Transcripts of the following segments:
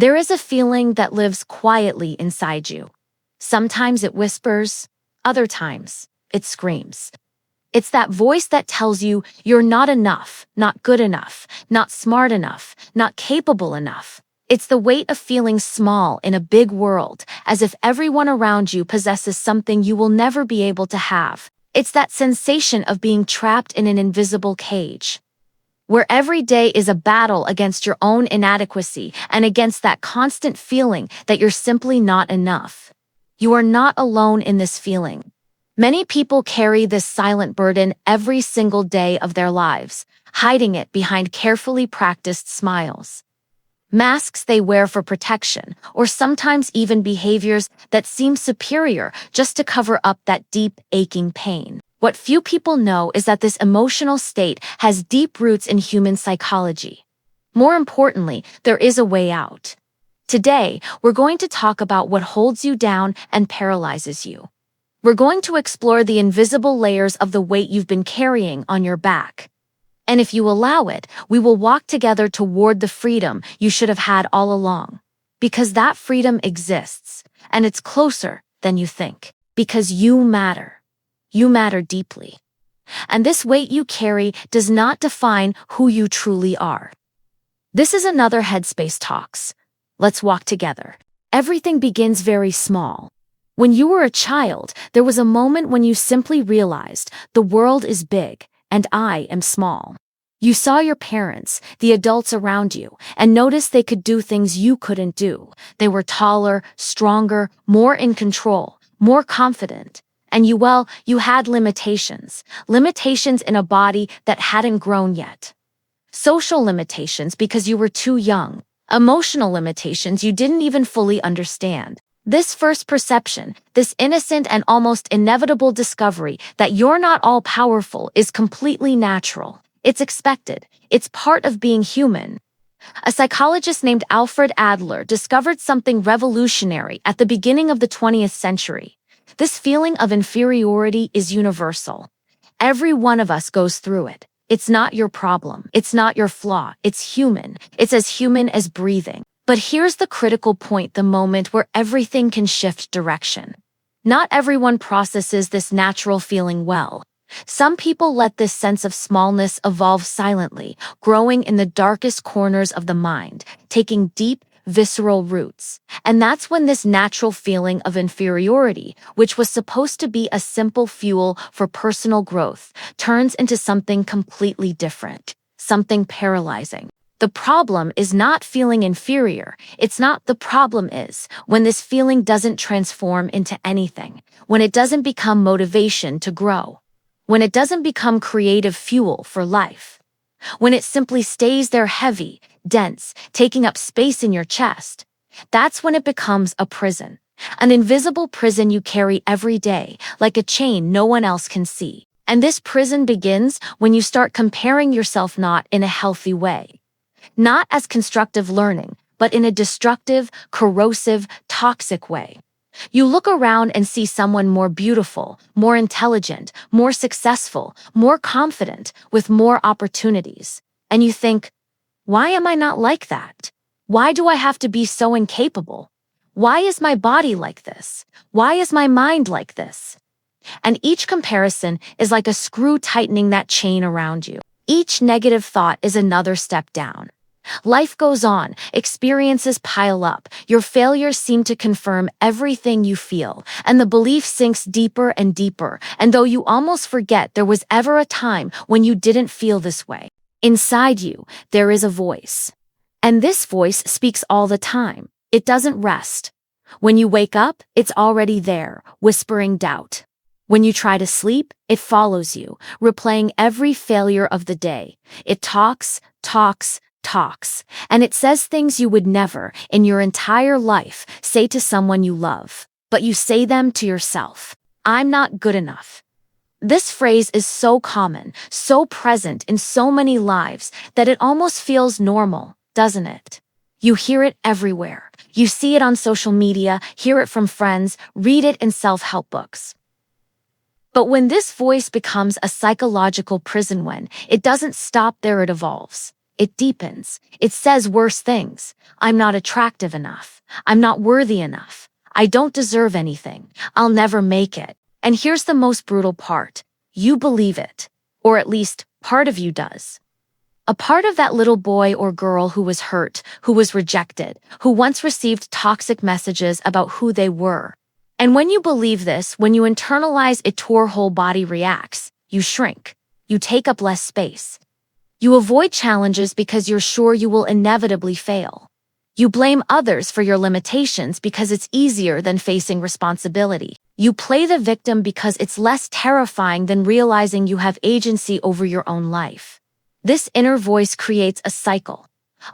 There is a feeling that lives quietly inside you. Sometimes it whispers, other times it screams. It's that voice that tells you you're not enough, not good enough, not smart enough, not capable enough. It's the weight of feeling small in a big world, as if everyone around you possesses something you will never be able to have. It's that sensation of being trapped in an invisible cage, where every day is a battle against your own inadequacy and against that constant feeling that you're simply not enough. You are not alone in this feeling. Many people carry this silent burden every single day of their lives, hiding it behind carefully practiced smiles. Masks they wear for protection, or sometimes even behaviors that seem superior just to cover up that deep, aching pain. What few people know is that this emotional state has deep roots in human psychology. More importantly, there is a way out. Today, we're going to talk about what holds you down and paralyzes you. We're going to explore the invisible layers of the weight you've been carrying on your back. And if you allow it, we will walk together toward the freedom you should have had all along. Because that freedom exists, and it's closer than you think. Because you matter. You matter deeply. And this weight you carry does not define who you truly are. This is another Headspace Talks. Let's walk together. Everything begins very small. When you were a child, there was a moment when you simply realized the world is big, and I am small. You saw your parents, the adults around you, and noticed they could do things you couldn't do. They were taller, stronger, more in control, more confident. And you had limitations. Limitations in a body that hadn't grown yet. Social limitations because you were too young. Emotional limitations you didn't even fully understand. This first perception, this innocent and almost inevitable discovery that you're not all-powerful is completely natural. It's expected. It's part of being human. A psychologist named Alfred Adler discovered something revolutionary at the beginning of the 20th century. This feeling of inferiority is universal. Every one of us goes through it. It's not your problem. It's not your flaw. It's human. It's as human as breathing. But here's the critical point, the moment where everything can shift direction. Not everyone processes this natural feeling well. Some people let this sense of smallness evolve silently, growing in the darkest corners of the mind, taking deep, visceral roots. And that's when this natural feeling of inferiority, which was supposed to be a simple fuel for personal growth, turns into something completely different, something paralyzing. The problem is not feeling inferior. The problem is when this feeling doesn't transform into anything, when it doesn't become motivation to grow, when it doesn't become creative fuel for life, when it simply stays there heavy, dense, taking up space in your chest. That's when it becomes a prison, an invisible prison you carry every day, like a chain no one else can see. And this prison begins when you start comparing yourself not in a healthy way. Not as constructive learning, but in a destructive, corrosive, toxic way. You look around and see someone more beautiful, more intelligent, more successful, more confident, with more opportunities. And you think, why am I not like that? Why do I have to be so incapable? Why is my body like this? Why is my mind like this? And each comparison is like a screw tightening that chain around you. Each negative thought is another step down. Life goes on, experiences pile up, your failures seem to confirm everything you feel, and the belief sinks deeper and deeper, and though you almost forget there was ever a time when you didn't feel this way. Inside you, there is a voice. And this voice speaks all the time. It doesn't rest. When you wake up, it's already there, whispering doubt. When you try to sleep, it follows you, replaying every failure of the day. It talks, and it says things you would never, in your entire life, say to someone you love. But you say them to yourself. I'm not good enough. This phrase is so common, so present in so many lives, that it almost feels normal, doesn't it? You hear it everywhere. You see it on social media, hear it from friends, read it in self-help books. But when this voice becomes a psychological prison, when it doesn't stop there, it evolves. It deepens. It says worse things. I'm not attractive enough. I'm not worthy enough. I don't deserve anything. I'll never make it. And here's the most brutal part. You believe it. Or at least, part of you does. A part of that little boy or girl who was hurt, who was rejected, who once received toxic messages about who they were. And when you believe this, when you internalize it, your whole body reacts. You shrink. You take up less space. You avoid challenges because you're sure you will inevitably fail. You blame others for your limitations because it's easier than facing responsibility. You play the victim because it's less terrifying than realizing you have agency over your own life. This inner voice creates a cycle,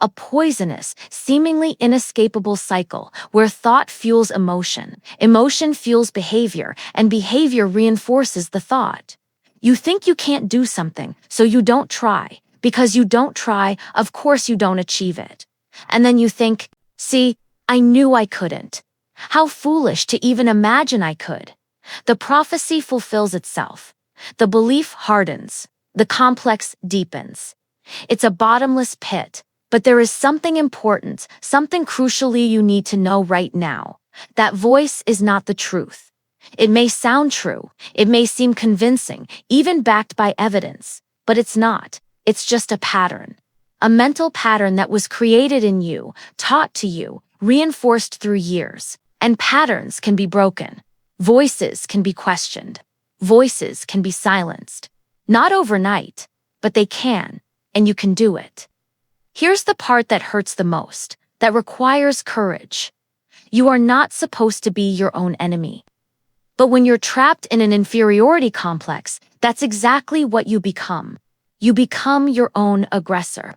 a poisonous, seemingly inescapable cycle where thought fuels emotion, emotion fuels behavior, and behavior reinforces the thought. You think you can't do something, so you don't try. Because you don't try, of course you don't achieve it. And then you think, see, I knew I couldn't. How foolish to even imagine I could. The prophecy fulfills itself. The belief hardens. The complex deepens. It's a bottomless pit, but there is something important, something crucially you need to know right now. That voice is not the truth. It may sound true, it may seem convincing, even backed by evidence, but it's not. It's just a pattern. A mental pattern that was created in you, taught to you, reinforced through years. And patterns can be broken. Voices can be questioned. Voices can be silenced. Not overnight, but they can, and you can do it. Here's the part that hurts the most, that requires courage. You are not supposed to be your own enemy. But when you're trapped in an inferiority complex, that's exactly what you become. You become your own aggressor.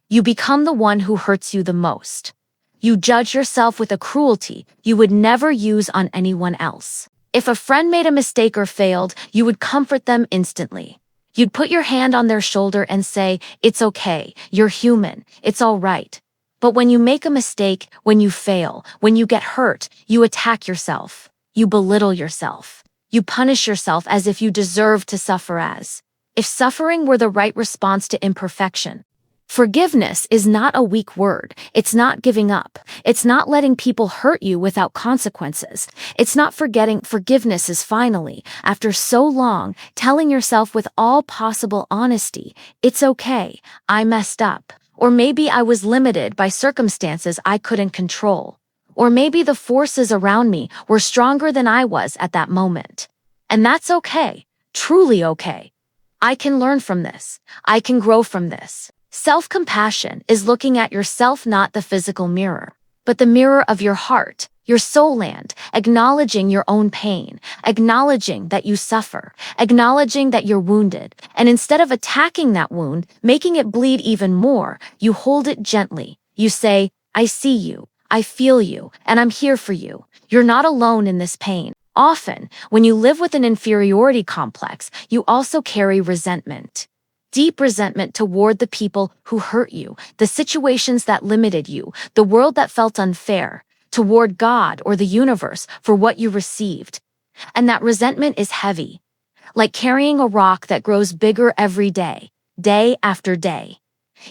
You become the one who hurts you the most. You judge yourself with a cruelty you would never use on anyone else. If a friend made a mistake or failed, you would comfort them instantly. You'd put your hand on their shoulder and say, "It's okay, you're human, it's all right." But when you make a mistake, when you fail, when you get hurt, you attack yourself. You belittle yourself. You punish yourself as if you deserve to suffer as. If suffering were the right response to imperfection. Forgiveness is not a weak word. It's not giving up. It's not letting people hurt you without consequences. It's not forgetting. Forgiveness is finally, after so long, telling yourself with all possible honesty, "It's okay, I messed up." Or maybe I was limited by circumstances I couldn't control. Or maybe the forces around me were stronger than I was at that moment. And that's okay, truly okay. I can learn from this. I can grow from this. Self-compassion is looking at yourself, not the physical mirror, but the mirror of your heart, your soul land, acknowledging your own pain, acknowledging that you suffer, acknowledging that you're wounded, and instead of attacking that wound, making it bleed even more, you hold it gently. You say, "I see you, I feel you, and I'm here for you. You're not alone in this pain." Often, when you live with an inferiority complex, you also carry resentment. Deep resentment toward the people who hurt you, the situations that limited you, the world that felt unfair, toward God or the universe for what you received. And that resentment is heavy, like carrying a rock that grows bigger every day, day after day,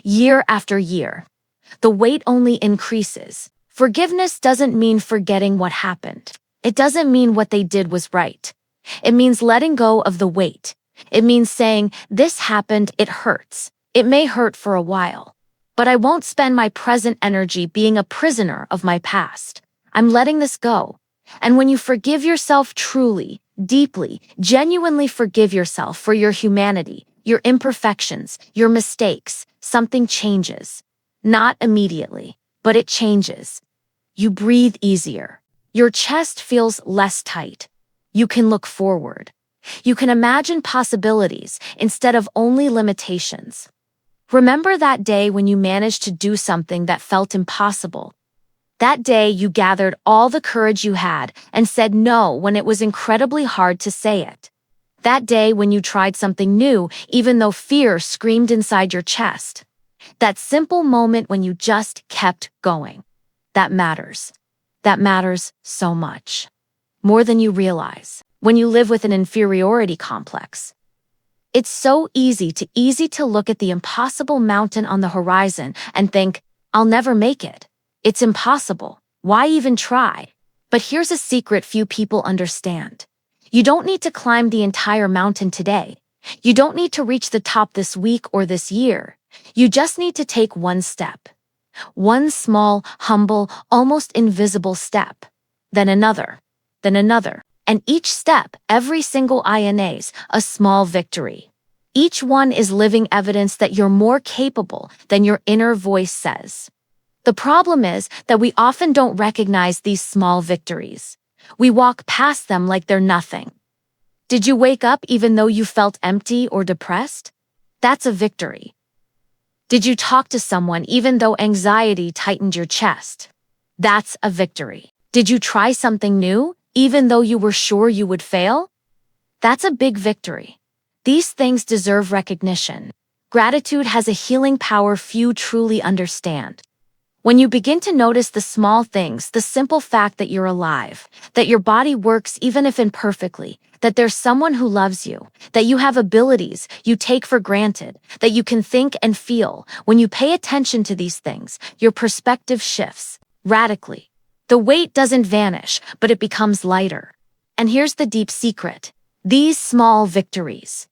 year after year. The weight only increases. Forgiveness doesn't mean forgetting what happened. It doesn't mean what they did was right. It means letting go of the weight. It means saying, "This happened, it hurts. It may hurt for a while. But I won't spend my present energy being a prisoner of my past. I'm letting this go." And when you forgive yourself truly, deeply, genuinely forgive yourself for your humanity, your imperfections, your mistakes, something changes. Not immediately, but it changes. You breathe easier. Your chest feels less tight. You can look forward. You can imagine possibilities instead of only limitations. Remember that day when you managed to do something that felt impossible. That day you gathered all the courage you had and said no when it was incredibly hard to say it. That day when you tried something new even though fear screamed inside your chest. That simple moment when you just kept going. That matters. That matters so much. More than you realize. When you live with an inferiority complex, It's so easy to look at the impossible mountain on the horizon and think, I'll never make it. It's impossible. Why even try? But here's a secret few people understand. You don't need to climb the entire mountain today. You don't need to reach the top this week or this year. You just need to take one step. One small, humble, almost invisible step. Then another. Then another. And each step, every single INA's, a small victory. Each one is living evidence that you're more capable than your inner voice says. The problem is that we often don't recognize these small victories. We walk past them like they're nothing. Did you wake up even though you felt empty or depressed? That's a victory. Did you talk to someone even though anxiety tightened your chest? That's a victory. Did you try something new even though you were sure you would fail? That's a big victory. These things deserve recognition. Gratitude has a healing power few truly understand. When you begin to notice the small things, the simple fact that you're alive, that your body works even if imperfectly, that there's someone who loves you, that you have abilities you take for granted, that you can think and feel, when you pay attention to these things, your perspective shifts radically. The weight doesn't vanish, but it becomes lighter. And here's the deep secret. These small victories,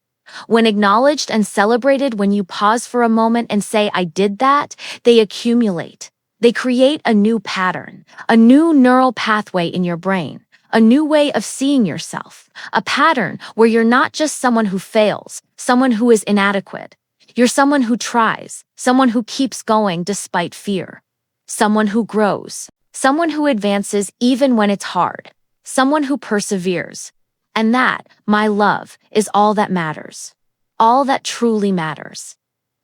when acknowledged and celebrated, when you pause for a moment and say, I did that, they accumulate. They create a new pattern, a new neural pathway in your brain, a new way of seeing yourself, a pattern where you're not just someone who fails, someone who is inadequate. You're someone who tries, someone who keeps going despite fear, someone who grows, someone who advances even when it's hard, someone who perseveres. And that, my love, is all that matters. All that truly matters.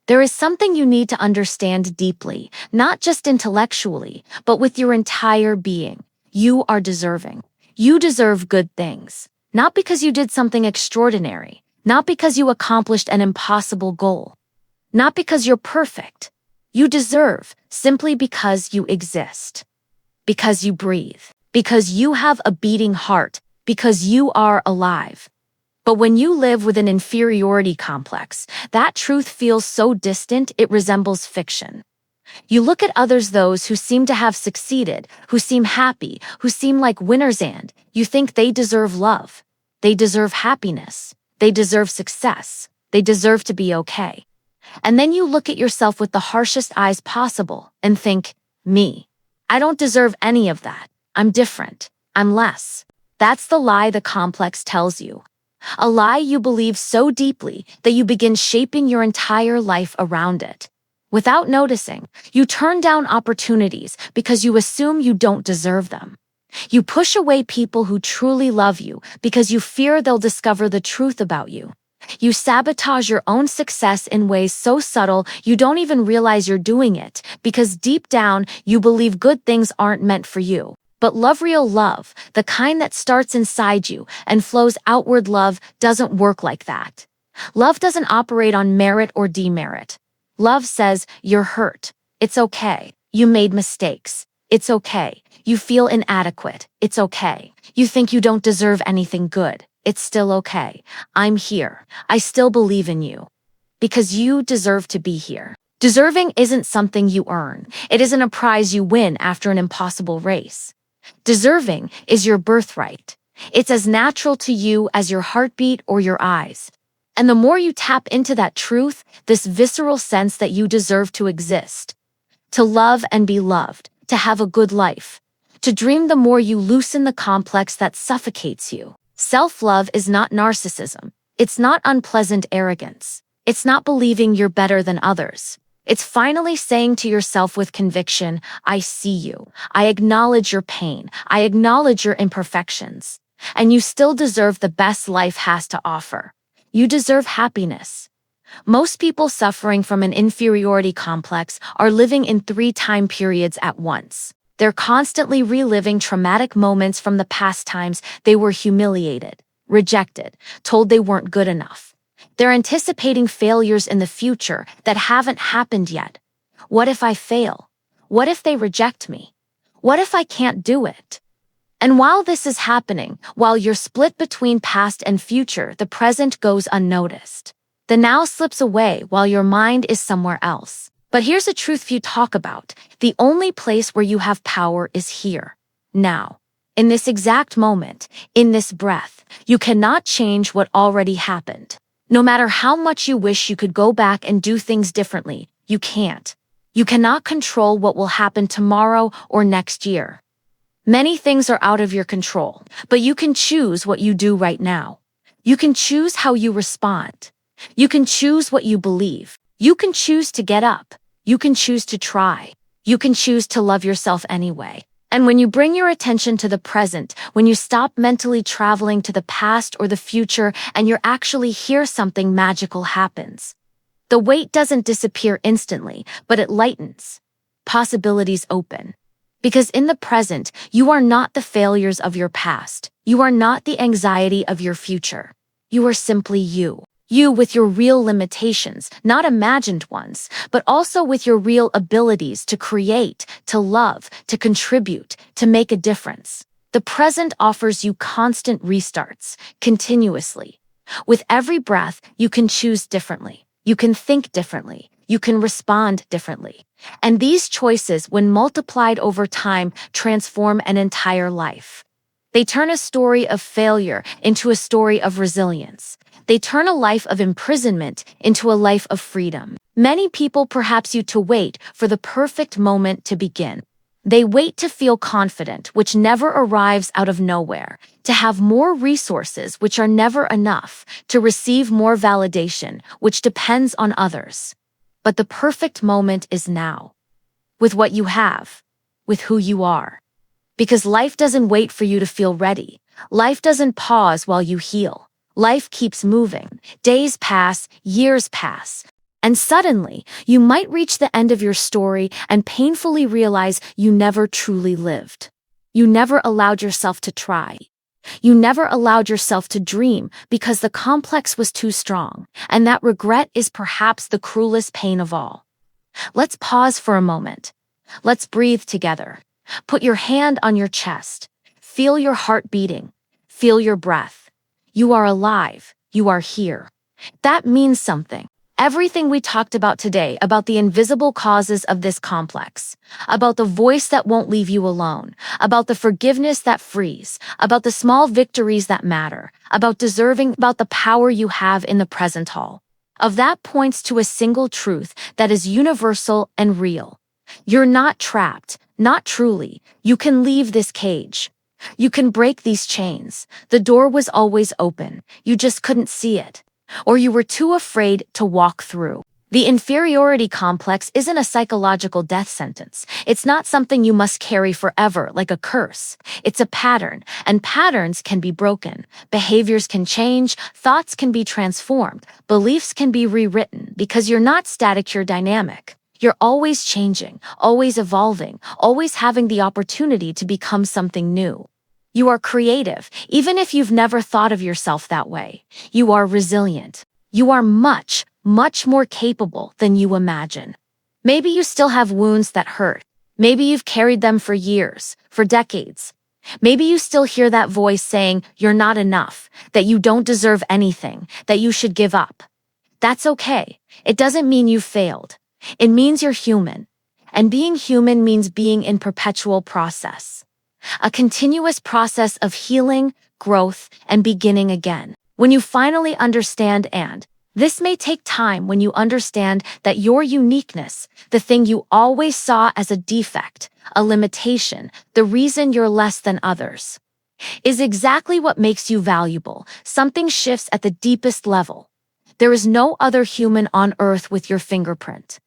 There is something you need to understand deeply, not just intellectually, but with your entire being. You are deserving. You deserve good things. Not because you did something extraordinary, not because you accomplished an impossible goal, not because you're perfect. You deserve simply because you exist, because you breathe, because you have a beating heart, because you are alive. But when you live with an inferiority complex, that truth feels so distant it resembles fiction. You look at others, those who seem to have succeeded, who seem happy, who seem like winners, and you think they deserve love. They deserve happiness. They deserve success. They deserve to be okay. And then you look at yourself with the harshest eyes possible and think, me. I don't deserve any of that. I'm different. I'm less. That's the lie the complex tells you. A lie you believe so deeply that you begin shaping your entire life around it. Without noticing, you turn down opportunities because you assume you don't deserve them. You push away people who truly love you because you fear they'll discover the truth about you. You sabotage your own success in ways so subtle you don't even realize you're doing it because deep down you believe good things aren't meant for you. But love, real love, the kind that starts inside you and flows outward, love doesn't work like that. Love doesn't operate on merit or demerit. Love says, you're hurt. It's okay. You made mistakes. It's okay. You feel inadequate. It's okay. You think you don't deserve anything good. It's still okay. I'm here. I still believe in you. Because you deserve to be here. Deserving isn't something you earn. It isn't a prize you win after an impossible race. Deserving is your birthright. It's as natural to you as your heartbeat or your eyes. And the more you tap into that truth, this visceral sense that you deserve to exist, to love and be loved, to have a good life, to dream, the more you loosen the complex that suffocates you. Self-love is not narcissism. It's not unpleasant arrogance. It's not believing you're better than others. It's finally saying to yourself with conviction, I see you. I acknowledge your pain. I acknowledge your imperfections. And you still deserve the best life has to offer. You deserve happiness. Most people suffering from an inferiority complex are living in 3 time periods at once. They're constantly reliving traumatic moments from the past times they were humiliated, rejected, told they weren't good enough. They're anticipating failures in the future that haven't happened yet. What if I fail? What if they reject me? What if I can't do it? And while this is happening, while you're split between past and future, the present goes unnoticed. The now slips away while your mind is somewhere else. But here's a truth few talk about. The only place where you have power is here, now. In this exact moment, in this breath, you cannot change what already happened. No matter how much you wish you could go back and do things differently, you can't. You cannot control what will happen tomorrow or next year. Many things are out of your control, but you can choose what you do right now. You can choose how you respond. You can choose what you believe. You can choose to get up. You can choose to try. You can choose to love yourself anyway. And when you bring your attention to the present, when you stop mentally traveling to the past or the future and you're actually here, something magical happens. The weight doesn't disappear instantly, but it lightens. Possibilities open. Because in the present, you are not the failures of your past. You are not the anxiety of your future. You are simply you. You with your real limitations, not imagined ones, but also with your real abilities to create, to love, to contribute, to make a difference. The present offers you constant restarts, continuously. With every breath, you can choose differently. You can think differently. You can respond differently. And these choices, when multiplied over time, transform an entire life. They turn a story of failure into a story of resilience. They turn a life of imprisonment into a life of freedom. Many people perhaps you to wait for the perfect moment to begin. They wait to feel confident, which never arrives out of nowhere, to have more resources, which are never enough, to receive more validation, which depends on others. But the perfect moment is now. With what you have, with who you are. Because life doesn't wait for you to feel ready. Life doesn't pause while you heal. Life keeps moving. Days pass, years pass. And suddenly, you might reach the end of your story and painfully realize you never truly lived. You never allowed yourself to try. You never allowed yourself to dream because the complex was too strong, and that regret is perhaps the cruelest pain of all. Let's pause for a moment. Let's breathe together. Put your hand on your chest. Feel your heart beating. Feel your breath. You are alive. You are here. That means something. Everything we talked about today, about the invisible causes of this complex, about the voice that won't leave you alone, about the forgiveness that frees, about the small victories that matter, about deserving, about the power you have in the present all. Of that points to a single truth that is universal and real. You're not trapped, not truly. You can leave this cage. You can break these chains. The door was always open. You just couldn't see it. Or you were too afraid to walk through. The inferiority complex isn't a psychological death sentence. It's not something you must carry forever like a curse. It's a pattern, and patterns can be broken. Behaviors can change, thoughts can be transformed, beliefs can be rewritten because you're not static, you're dynamic. You're always changing, always evolving, always having the opportunity to become something new. You are creative, even if you've never thought of yourself that way. You are resilient. You are much, much more capable than you imagine. Maybe you still have wounds that hurt. Maybe you've carried them for years, for decades. Maybe you still hear that voice saying you're not enough, that you don't deserve anything, that you should give up. That's okay. It doesn't mean you failed. It means you're human. And being human means being in perpetual process. A continuous process of healing, growth, and beginning again. When you finally understand, and this may take time, when you understand that your uniqueness, the thing you always saw as a defect, a limitation, the reason you're less than others, is exactly what makes you valuable, something shifts at the deepest level. There is no other human on earth with your fingerprint.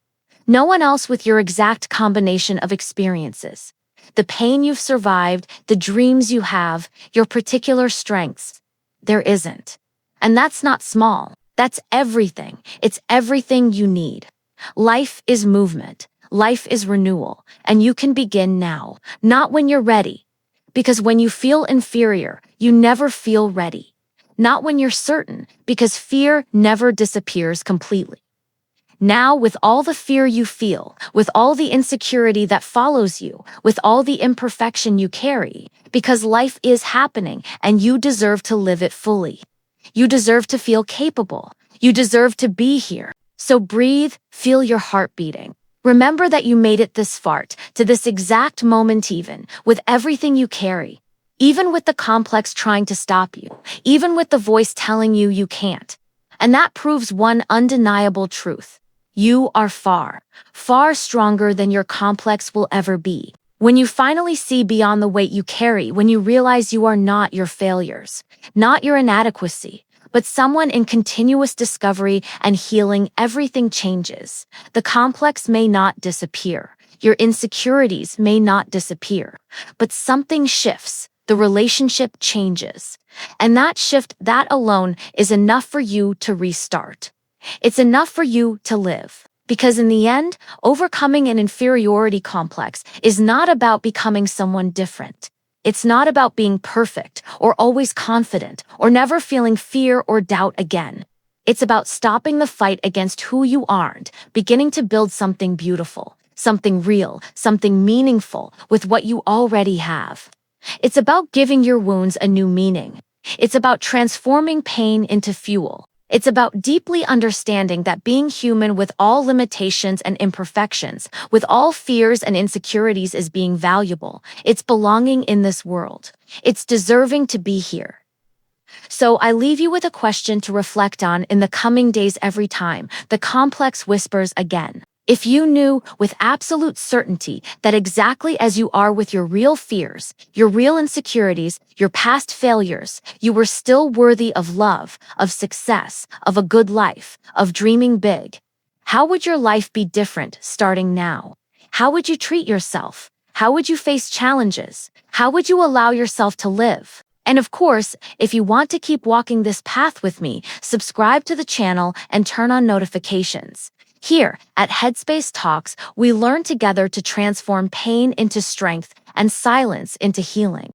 No one else with your exact combination of experiences. The pain you've survived, the dreams you have, your particular strengths. There isn't. And that's not small. That's everything. It's everything you need. Life is movement. Life is renewal. And you can begin now, not when you're ready. Because when you feel inferior, you never feel ready. Not when you're certain, because fear never disappears completely. Now, with all the fear you feel, with all the insecurity that follows you, with all the imperfection you carry, because life is happening and you deserve to live it fully. You deserve to feel capable. You deserve to be here. So breathe, feel your heart beating. Remember that you made it this far, to this exact moment even, with everything you carry. Even with the complex trying to stop you, even with the voice telling you you can't. And that proves one undeniable truth. You are far, far stronger than your complex will ever be. When you finally see beyond the weight you carry, when you realize you are not your failures, not your inadequacy, but someone in continuous discovery and healing, everything changes. The complex may not disappear. Your insecurities may not disappear. But something shifts. The relationship changes. And that shift, that alone, is enough for you to restart. It's enough for you to live. Because in the end, overcoming an inferiority complex is not about becoming someone different. It's not about being perfect or always confident or never feeling fear or doubt again. It's about stopping the fight against who you aren't, beginning to build something beautiful, something real, something meaningful with what you already have. It's about giving your wounds a new meaning. It's about transforming pain into fuel. It's about deeply understanding that being human with all limitations and imperfections, with all fears and insecurities is being valuable. It's belonging in this world. It's deserving to be here. So I leave you with a question to reflect on in the coming days. Every time the complex whispers again. If you knew with absolute certainty that exactly as you are with your real fears, your real insecurities, your past failures, you were still worthy of love, of success, of a good life, of dreaming big, how would your life be different starting now? How would you treat yourself? How would you face challenges? How would you allow yourself to live? And of course, if you want to keep walking this path with me, subscribe to the channel and turn on notifications. Here, at Headspace Talks, we learn together to transform pain into strength and silence into healing.